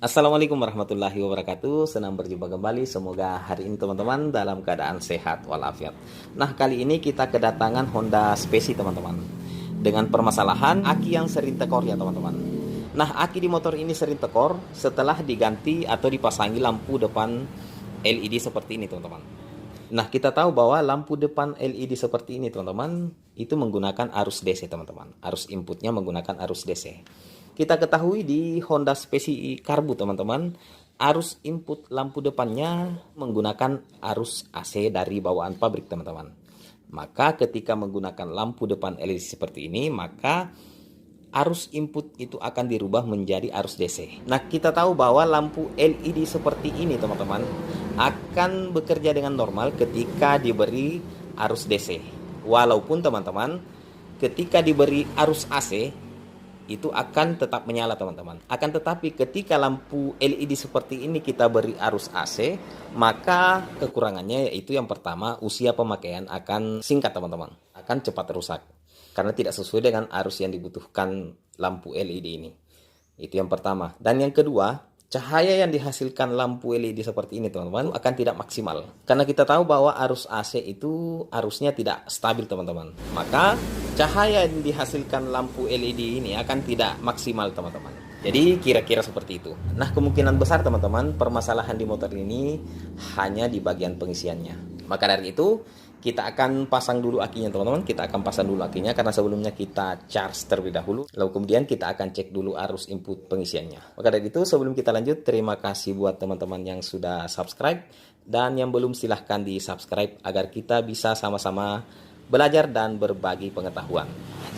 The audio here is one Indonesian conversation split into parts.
Assalamualaikum warahmatullahi wabarakatuh. Senang berjumpa kembali. Semoga hari ini teman-teman dalam keadaan sehat walafiat. Nah, kali ini kita kedatangan Honda Spesi teman-teman, dengan permasalahan aki yang sering tekor ya teman-teman. Nah, aki di motor ini sering tekor setelah diganti atau dipasangi lampu depan LED seperti ini teman-teman. Nah, kita tahu bahwa lampu depan LED seperti ini teman-teman itu menggunakan arus DC teman-teman. Arus inputnya menggunakan arus DC. Kita ketahui di Honda Spesi Karbu teman-teman, arus input lampu depannya menggunakan arus AC dari bawaan pabrik teman-teman. Maka ketika menggunakan lampu depan LED seperti ini, maka arus input itu akan dirubah menjadi arus DC. Nah, kita tahu bahwa lampu LED seperti ini teman-teman akan bekerja dengan normal ketika diberi arus DC. Walaupun teman-teman ketika diberi arus AC itu akan tetap menyala teman-teman. Akan tetapi ketika lampu LED seperti ini kita beri arus AC, maka kekurangannya yaitu yang pertama, usia pemakaian akan singkat teman-teman, akan cepat rusak karena tidak sesuai dengan arus yang dibutuhkan lampu LED ini. Itu yang pertama. Dan yang kedua, cahaya yang dihasilkan lampu LED seperti ini teman-teman akan tidak maksimal. Karena kita tahu bahwa arus AC itu arusnya tidak stabil teman-teman. Maka cahaya yang dihasilkan lampu LED ini akan tidak maksimal teman-teman. Jadi kira-kira seperti itu. Nah, kemungkinan besar teman-teman permasalahan di motor ini hanya di bagian pengisiannya. Maka dari itu kita akan pasang dulu akinya teman-teman. Kita akan pasang dulu akinya karena sebelumnya kita charge terlebih dahulu. Lalu kemudian kita akan cek dulu arus input pengisiannya. Maka dari itu sebelum kita lanjut, terima kasih buat teman-teman yang sudah subscribe. Dan yang belum silahkan di subscribe agar kita bisa sama-sama belajar dan berbagi pengetahuan.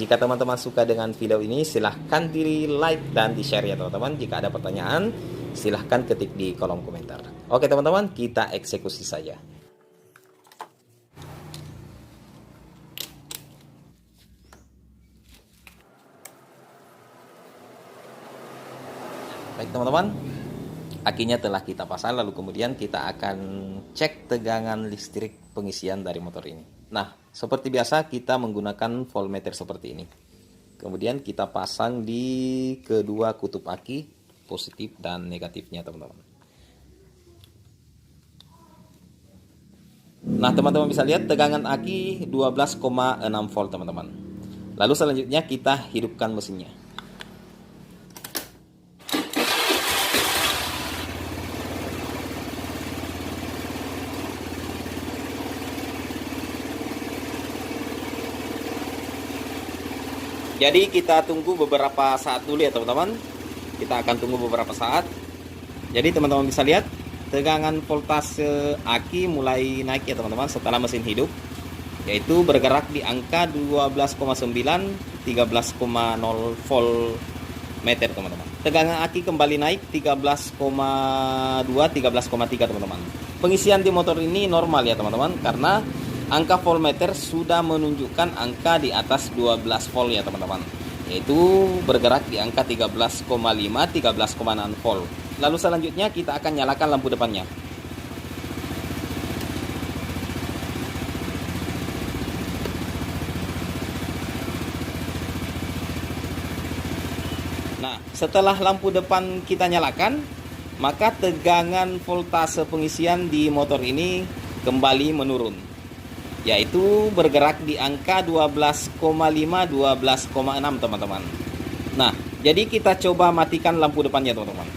Jika teman-teman suka dengan video ini, silahkan di like dan di share ya teman-teman. Jika ada pertanyaan, silahkan ketik di kolom komentar. Oke teman-teman, kita eksekusi saja. Baik teman-teman, akinya telah kita pasang, lalu kemudian kita akan cek tegangan listrik pengisian dari motor ini. Nah, seperti biasa kita menggunakan voltmeter seperti ini. Kemudian kita pasang di kedua kutub aki, positif dan negatifnya teman-teman. Nah, teman-teman bisa lihat tegangan aki 12,6 volt teman-teman. Lalu selanjutnya kita hidupkan mesinnya. Jadi kita tunggu beberapa saat dulu ya teman-teman. Kita akan tunggu beberapa saat. Jadi teman-teman bisa lihat tegangan voltase aki mulai naik ya teman-teman setelah mesin hidup, yaitu bergerak di angka 12,9 13,0 volt meter teman-teman. Tegangan aki kembali naik 13,2 13,3 teman-teman. Pengisian di motor ini normal ya teman-teman karena angka voltmeter sudah menunjukkan angka di atas 12 volt ya teman-teman, yaitu bergerak di angka 13,5 13,6 volt. Lalu selanjutnya kita akan nyalakan lampu depannya. Nah, setelah lampu depan kita nyalakan, maka tegangan voltase pengisian di motor ini kembali menurun, yaitu bergerak di angka 12,5 12,6 teman-teman. Nah, jadi kita coba matikan lampu depannya teman-teman.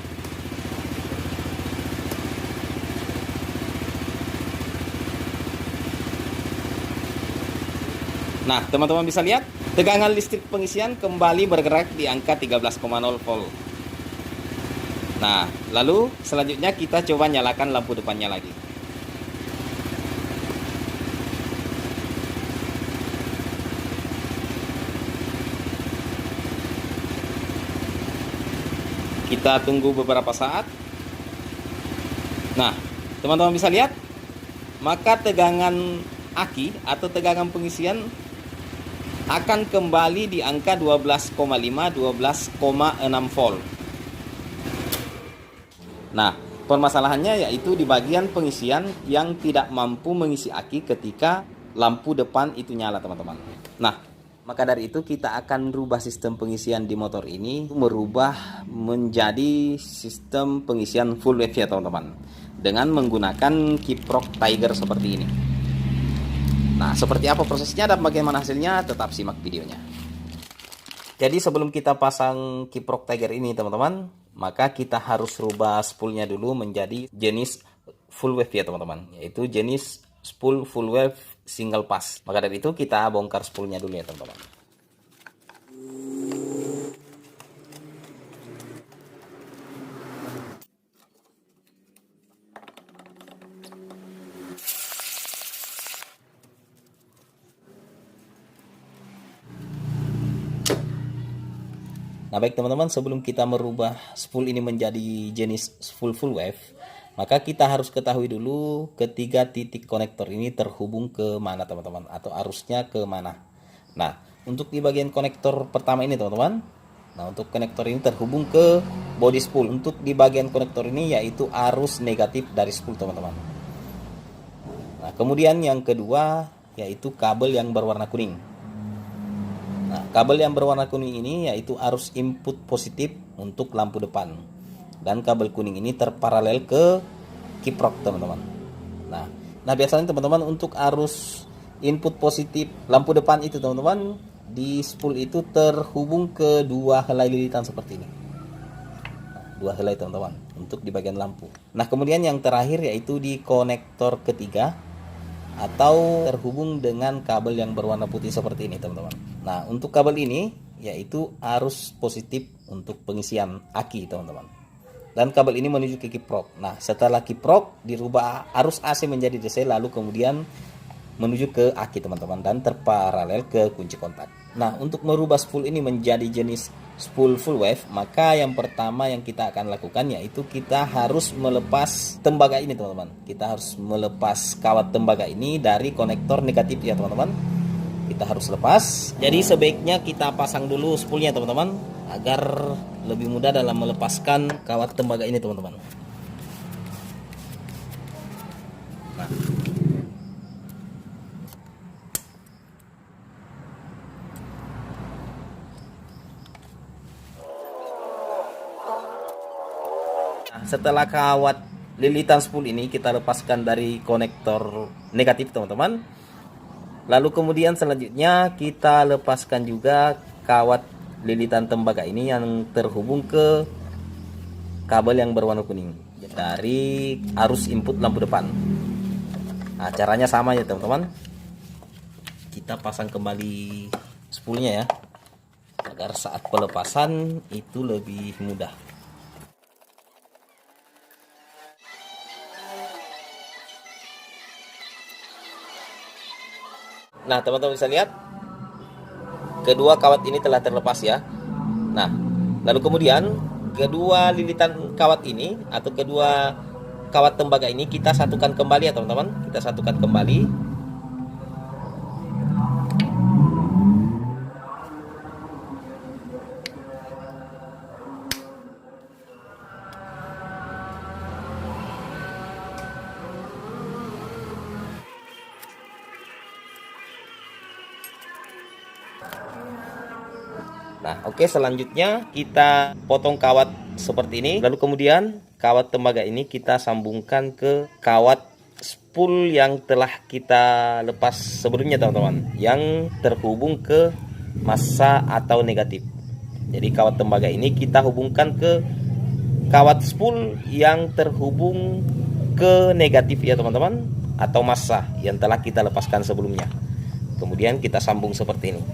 Nah, teman-teman bisa lihat tegangan listrik pengisian kembali bergerak di angka 13,0 volt. Nah, lalu selanjutnya kita coba nyalakan lampu depannya lagi. Kita tunggu beberapa saat. Nah, teman-teman bisa lihat, maka tegangan aki atau tegangan pengisian akan kembali di angka 12,5 12,6 volt. Nah, permasalahannya yaitu di bagian pengisian yang tidak mampu mengisi aki ketika lampu depan itu nyala teman-teman. Nah, Maka dari itu kita akan merubah sistem pengisian di motor ini, merubah menjadi sistem pengisian full wave ya teman-teman, dengan menggunakan Kiprok Tiger seperti ini. Nah, seperti apa prosesnya dan bagaimana hasilnya, tetap simak videonya. Jadi sebelum kita pasang Kiprok Tiger ini teman-teman, maka kita harus rubah spoolnya dulu menjadi jenis full wave ya teman-teman, yaitu jenis spool full wave single pass. Maka dari itu kita bongkar spoolnya dulu ya teman-teman. Nah baik teman-teman, sebelum kita merubah spool ini menjadi jenis full wave, maka kita harus ketahui dulu ketiga titik konektor ini terhubung ke mana teman-teman, atau arusnya ke mana. Nah untuk di bagian konektor pertama ini teman-teman, nah untuk konektor ini terhubung ke body spool. Untuk di bagian konektor ini yaitu arus negatif dari spool teman-teman. Nah kemudian yang kedua yaitu kabel yang berwarna kuning. Nah, kabel yang berwarna kuning ini yaitu arus input positif untuk lampu depan. Dan kabel kuning ini terparalel ke kiprok, teman-teman. Nah, biasanya teman-teman untuk arus input positif lampu depan itu, teman-teman, di spool itu terhubung ke dua helai lilitan seperti ini. Nah, dua helai, teman-teman, untuk di bagian lampu. Nah, kemudian yang terakhir yaitu di konektor ketiga atau terhubung dengan kabel yang berwarna putih seperti ini teman-teman. Nah untuk kabel ini yaitu arus positif untuk pengisian aki teman-teman, dan kabel ini menuju ke kiprok. Nah setelah kiprok dirubah arus AC menjadi DC, lalu kemudian menuju ke aki teman-teman, dan terparalel ke kunci kontak. Nah untuk merubah spool ini menjadi jenis spool full wave, maka yang pertama yang kita akan lakukan yaitu kita harus melepas tembaga ini teman-teman. Kita harus melepas kawat tembaga ini dari konektor negatif ya teman-teman. Kita harus lepas. Jadi sebaiknya kita pasang dulu spoolnya teman-teman, agar lebih mudah dalam melepaskan kawat tembaga ini teman-teman. Setelah kawat lilitan spool ini kita lepaskan dari konektor negatif teman-teman, lalu kemudian selanjutnya kita lepaskan juga kawat lilitan tembaga ini yang terhubung ke kabel yang berwarna kuning dari arus input lampu depan. Nah caranya sama ya teman-teman, kita pasang kembali spoolnya ya, agar saat pelepasan itu lebih mudah. Nah teman-teman bisa lihat kedua kawat ini telah terlepas ya. Nah lalu kemudian kedua lilitan kawat ini atau kedua kawat tembaga ini kita satukan kembali ya teman-teman. Kita satukan kembali. Nah, oke, selanjutnya kita potong kawat seperti ini. Lalu kemudian kawat tembaga ini kita sambungkan ke kawat spool yang telah kita lepas sebelumnya, teman-teman, yang terhubung ke massa atau negatif. Jadi kawat tembaga ini kita hubungkan ke kawat spool yang terhubung ke negatif ya, teman-teman, atau massa yang telah kita lepaskan sebelumnya. Kemudian kita sambung seperti ini.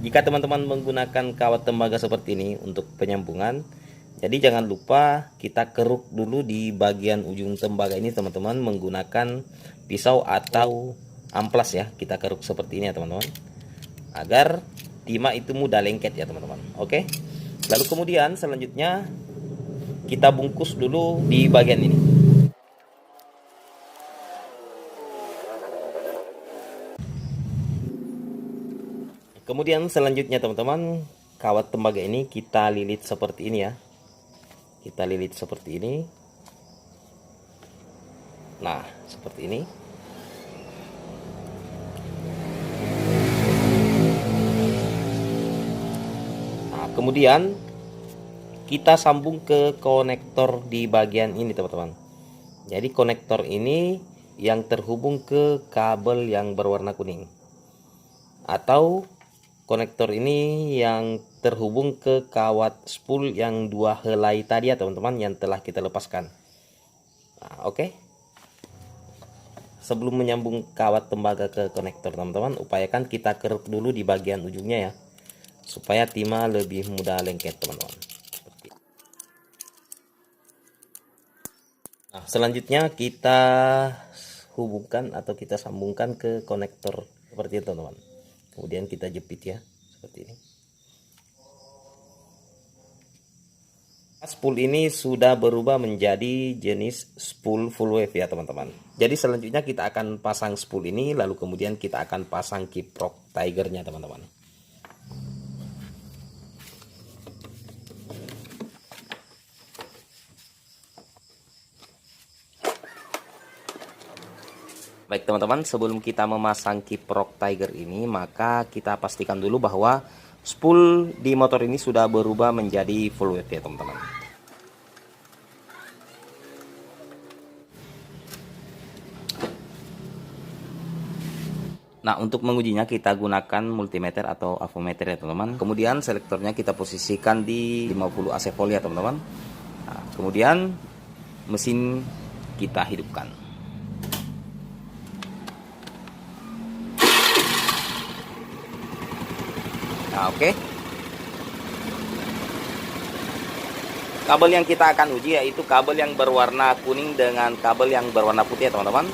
Jika teman-teman menggunakan kawat tembaga seperti ini untuk penyambungan, jadi jangan lupa kita keruk dulu di bagian ujung tembaga ini teman-teman, menggunakan pisau atau amplas ya. Kita keruk seperti ini ya teman-teman, agar timah itu mudah lengket ya teman-teman. Oke. Lalu kemudian selanjutnya kita bungkus dulu di bagian ini. Kemudian selanjutnya teman-teman, kawat tembaga ini kita lilit seperti ini ya. Kita lilit seperti ini. Nah, seperti ini. Nah, kemudian kita sambung ke konektor di bagian ini, teman-teman. Jadi konektor ini yang terhubung ke kabel yang berwarna kuning, atau konektor ini yang terhubung ke kawat spool yang 2 helai tadi ya teman-teman, yang telah kita lepaskan. Nah, oke. Sebelum menyambung kawat tembaga ke konektor, teman-teman, upayakan kita keruk dulu di bagian ujungnya ya, supaya timah lebih mudah lengket, teman-teman. Nah, selanjutnya kita hubungkan atau kita sambungkan ke konektor seperti itu, teman-teman. Kemudian kita jepit ya, seperti ini. Spool ini sudah berubah menjadi jenis spool full wave ya, teman-teman. Jadi selanjutnya kita akan pasang spool ini, lalu kemudian kita akan pasang kiprok tigernya, teman-teman. Baik teman-teman, sebelum kita memasang kiprok tiger ini, maka kita pastikan dulu bahwa spool di motor ini sudah berubah menjadi full wave ya teman-teman. Nah, untuk mengujinya kita gunakan multimeter atau avometer ya teman-teman. Kemudian selektornya kita posisikan di 50 AC volt ya teman-teman. Nah, kemudian mesin kita hidupkan. Nah, oke. Kabel yang kita akan uji yaitu kabel yang berwarna kuning dengan kabel yang berwarna putih ya teman-teman.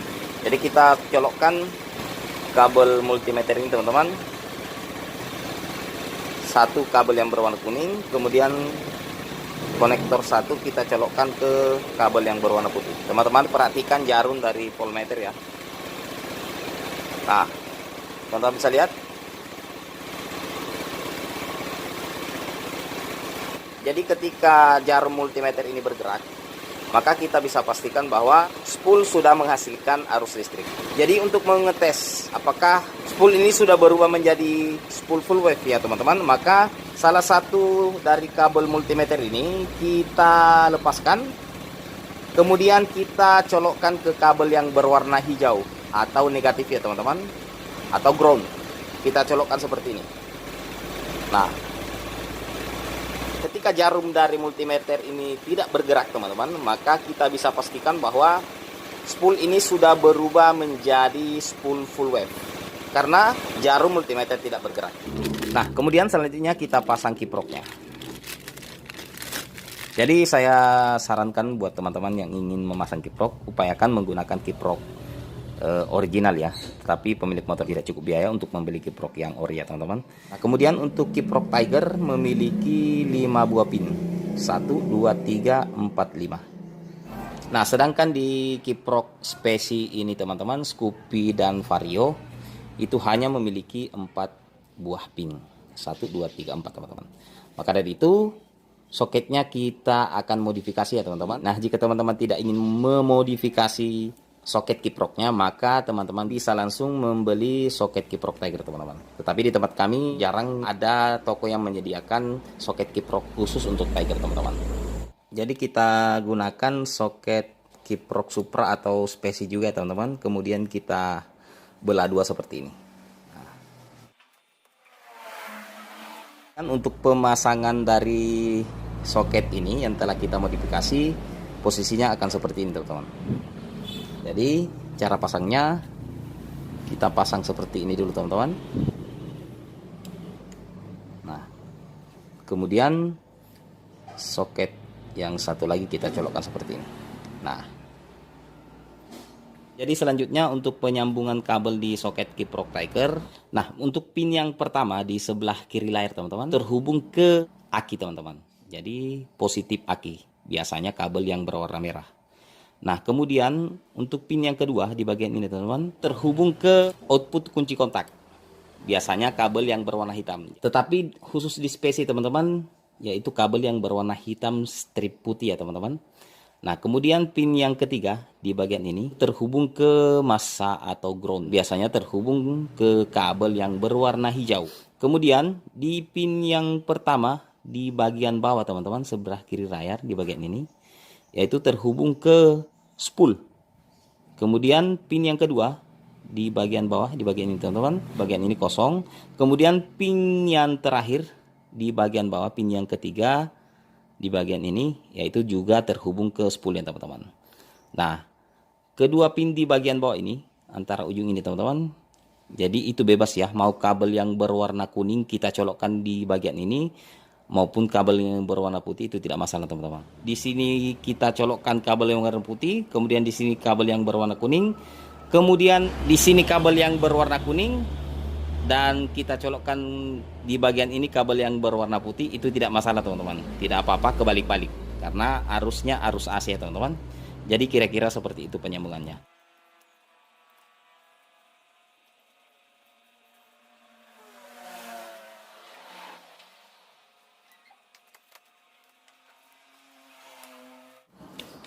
Jadi kita colokkan kabel multimeter ini teman-teman. Satu kabel yang berwarna kuning, kemudian konektor satu kita colokkan ke kabel yang berwarna putih. Teman-teman perhatikan jarum dari voltmeter ya. Nah, teman-teman bisa lihat. Jadi ketika jarum multimeter ini bergerak, maka kita bisa pastikan bahwa spool sudah menghasilkan arus listrik. Jadi untuk mengetes apakah spool ini sudah berubah menjadi spool full wave ya teman-teman, maka salah satu dari kabel multimeter ini kita lepaskan, kemudian kita colokkan ke kabel yang berwarna hijau atau negatif ya teman-teman, atau ground. Kita colokkan seperti ini. Nah, ketika jarum dari multimeter ini tidak bergerak teman-teman, maka kita bisa pastikan bahwa spool ini sudah berubah menjadi spool full wave karena jarum multimeter tidak bergerak. Nah, kemudian selanjutnya kita pasang kiproknya. Jadi saya sarankan buat teman-teman yang ingin memasang kiprok, upayakan menggunakan kiprok original ya, tapi pemilik motor tidak cukup biaya untuk membeli kiprok yang ori ya teman-teman. Nah, kemudian untuk kiprok Tiger memiliki 5 buah pin, 1, 2, 3, 4, 5. Nah, sedangkan di kiprok Speci ini teman-teman, Scoopy dan Vario itu hanya memiliki 4 buah pin, 1, 2, 3, 4 teman-teman. Maka dari itu soketnya kita akan modifikasi ya teman-teman. Nah, jika teman-teman tidak ingin memodifikasi soket kiproknya, maka teman-teman bisa langsung membeli soket kiprok Tiger teman-teman. Tetapi di tempat kami jarang ada toko yang menyediakan soket kiprok khusus untuk Tiger teman-teman. Jadi kita gunakan soket kiprok Supra atau Speci juga teman-teman. Kemudian kita belah dua seperti ini. Nah, untuk pemasangan dari soket ini yang telah kita modifikasi, posisinya akan seperti ini teman-teman. Jadi cara pasangnya kita pasang seperti ini dulu teman-teman. Nah, kemudian soket yang satu lagi kita colokkan seperti ini. Nah, jadi selanjutnya untuk penyambungan kabel di soket kiprok Tiger. Nah, untuk pin yang pertama di sebelah kiri layar teman-teman terhubung ke aki teman-teman. Jadi positif aki, biasanya kabel yang berwarna merah. Nah, kemudian untuk pin yang kedua di bagian ini teman-teman terhubung ke output kunci kontak. Biasanya kabel yang berwarna hitam. Tetapi khusus di Speci teman-teman yaitu kabel yang berwarna hitam strip putih ya teman-teman. Nah, kemudian pin yang ketiga di bagian ini terhubung ke massa atau ground. Biasanya terhubung ke kabel yang berwarna hijau. Kemudian di pin yang pertama di bagian bawah teman-teman, sebelah kiri layar di bagian ini, yaitu terhubung ke spool. Kemudian pin yang kedua di bagian bawah, di bagian ini teman-teman, bagian ini kosong. Kemudian pin yang terakhir di bagian bawah, pin yang ketiga di bagian ini, yaitu juga terhubung ke spool ya teman-teman. Nah, kedua pin di bagian bawah ini, antara ujung ini teman-teman, jadi itu bebas ya, mau kabel yang berwarna kuning kita colokkan di bagian ini, maupun kabel yang berwarna putih, itu tidak masalah teman-teman. Di sini kita colokkan kabel yang berwarna putih, kemudian di sini kabel yang berwarna kuning, kemudian di sini kabel yang berwarna kuning, dan kita colokkan di bagian ini kabel yang berwarna putih, itu tidak masalah teman-teman, tidak apa-apa kebalik-balik, karena arusnya arus AC ya teman-teman. Jadi kira-kira seperti itu penyambungannya.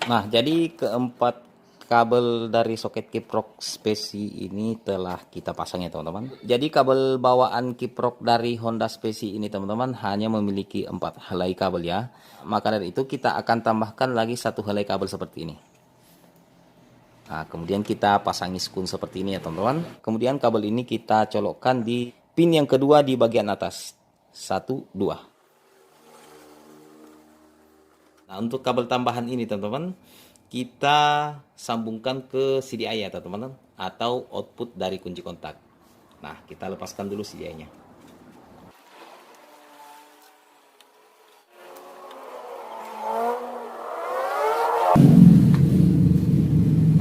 Nah, jadi keempat kabel dari soket kiprok Speci ini telah kita pasang ya teman-teman. Jadi kabel bawaan kiprok dari Honda Speci ini teman-teman hanya memiliki 4 helai kabel ya. Maka dari itu kita akan tambahkan lagi 1 helai kabel seperti ini. Nah, kemudian kita pasangi skun seperti ini ya teman-teman. Kemudian kabel ini kita colokkan di pin yang kedua di bagian atas. 1, 2. Nah, untuk kabel tambahan ini teman-teman, kita sambungkan ke CDI ya teman-teman, atau output dari kunci kontak. Nah, kita lepaskan dulu CDI-nya.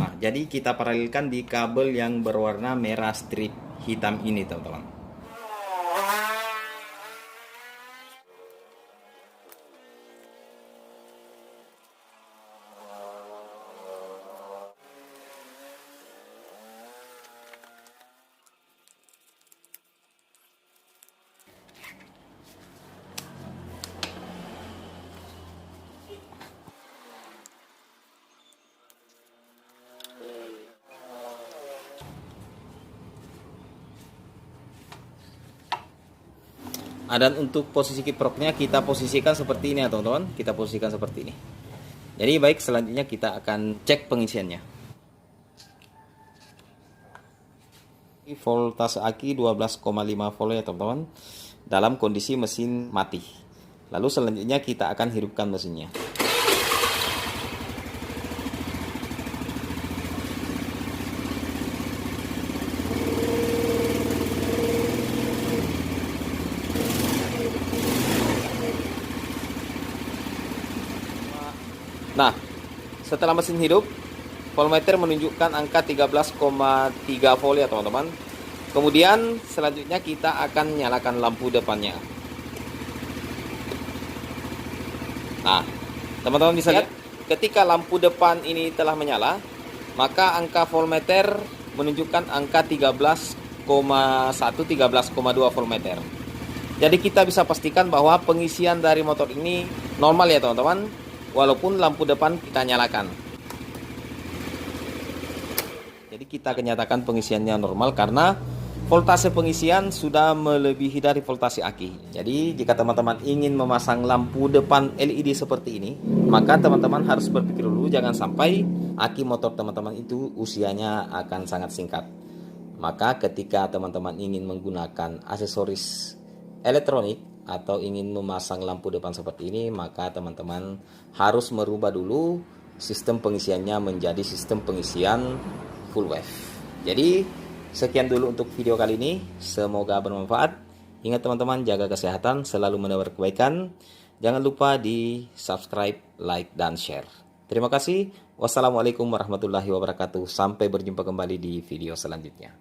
Nah, jadi kita paralelkan di kabel yang berwarna merah strip hitam ini teman-teman. Dan untuk posisi kiproknya kita posisikan seperti ini ya teman-teman. Kita posisikan seperti ini. Jadi baik, selanjutnya kita akan cek pengisiannya. Voltase aki 12,5 volt ya teman-teman, dalam kondisi mesin mati. Lalu selanjutnya kita akan hidupkan mesinnya. Nah, setelah mesin hidup, voltmeter menunjukkan angka 13,3 volt ya teman-teman. Kemudian selanjutnya kita akan nyalakan lampu depannya. Nah, teman-teman bisa lihat ketika lampu depan ini telah menyala, maka angka voltmeter menunjukkan angka 13,1, 13,2 voltmeter. Jadi kita bisa pastikan bahwa pengisian dari motor ini normal ya teman-teman, walaupun lampu depan kita nyalakan. Jadi kita kenyatakan pengisiannya normal karena voltase pengisian sudah melebihi dari voltase aki. Jadi jika teman-teman ingin memasang lampu depan LED seperti ini, maka teman-teman harus berpikir dulu, jangan sampai aki motor teman-teman itu usianya akan sangat singkat. Maka ketika teman-teman ingin menggunakan aksesoris elektronik atau ingin memasang lampu depan seperti ini, maka teman-teman harus merubah dulu sistem pengisiannya menjadi sistem pengisian full wave. Jadi sekian dulu untuk video kali ini, semoga bermanfaat. Ingat teman-teman, jaga kesehatan, selalu menebar kebaikan. Jangan lupa di subscribe, like, dan share. Terima kasih. Wassalamualaikum warahmatullahi wabarakatuh. Sampai berjumpa kembali di video selanjutnya.